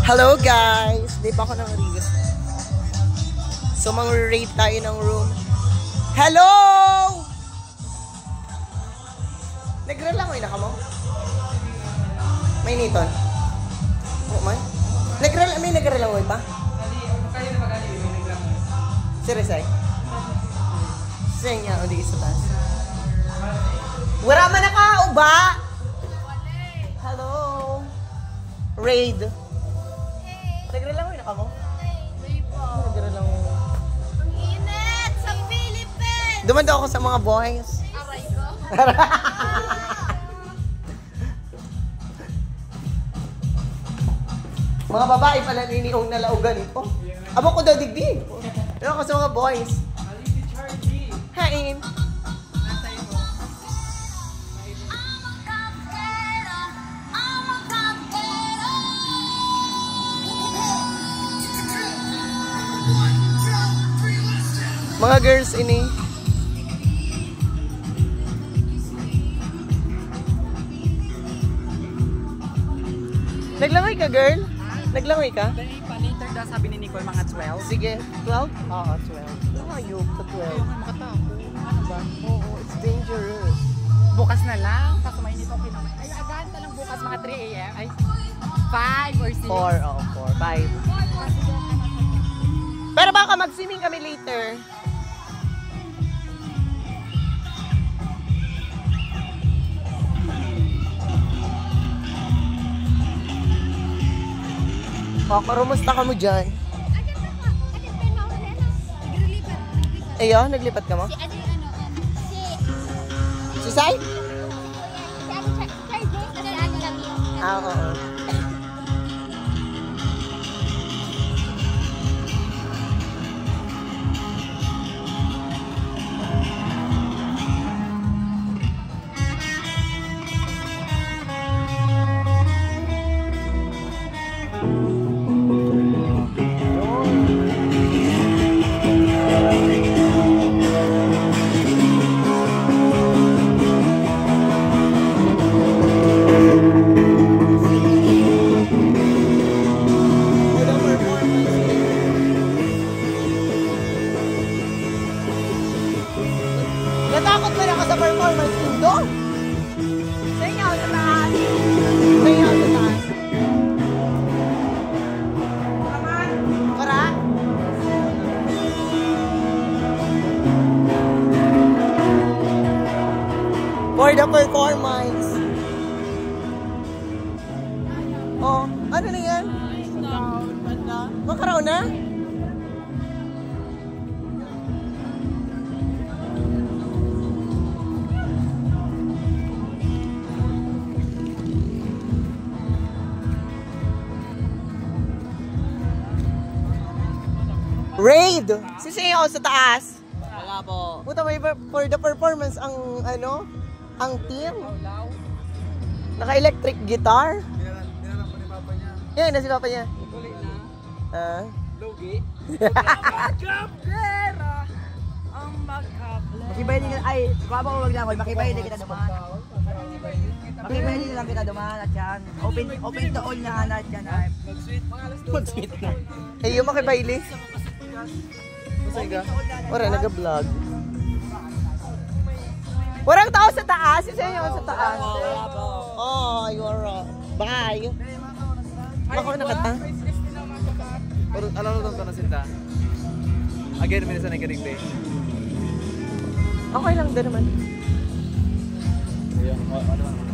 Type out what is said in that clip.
Hello guys! Di pa ako ng Rios. So mang-rate tayo ng room. Hello! Nagrelangoy na ka mo? May niton? Oo man? May nagrelangoy pa? Seriously? Sing niya o di sa taas. Wala man na ka o ba? Hello! Raid. Nagrelangoy na ka mo? May po. Nagrelangoy. Ang init sa Philippines! Dumanda ako sa mga boys. Aray ko. Mga babae pala niniong nalaugan ito. Abo ko daw digdig. Pero ako sa mga boys. Hain. Mga girls ini. Naglangoy ka, girl? Naglangoy ka? Later daw sabi ni Nicole mga 12. Sige, 12? Oo, 12. Ayok sa 12. Ano ba? Oo, it's dangerous. Bukas na lang. Kaso mainit ako kinamay. Ay, agahan na lang bukas mga 3 a.m. Ay, 5 or 6. 4, oo, 4, 5. Pero baka mag-swimming kami later. Karumusta ka mo dyan? Ayo, naglipat ka mo? Si Sai? Oo. Natakot ba na ka sa performance nindo? Sayaw sa taas. Sayaw sa taas. Para? For the performance. Oh, ano na yan? Makaraw na? Raid! Sisiyaw sa taas. Wala po. Puta, may for the performance ang ano? Ang team. Naka-electric guitar. Dinarap po ni Papa niya. Yan, na si Papa niya. Kulit na. Logi. Magkapera. Ang magkapera. Makibay din ay, kuha ba wag lang, makibay din kita dumaan. Makibay din lang kita dumaan at yan. Open to all na hanat yan. Mag-sweet na. Eh, yung makibaili. Masay ka? Wala, nag-vlog. Walang tao sa taas. Sisiyaw sa taas. Oh, you're right. Bye. Ako nakata. Alam mo ito na sinta? Again, minsan nag-ring day. Okay lang din naman. Ayun, ano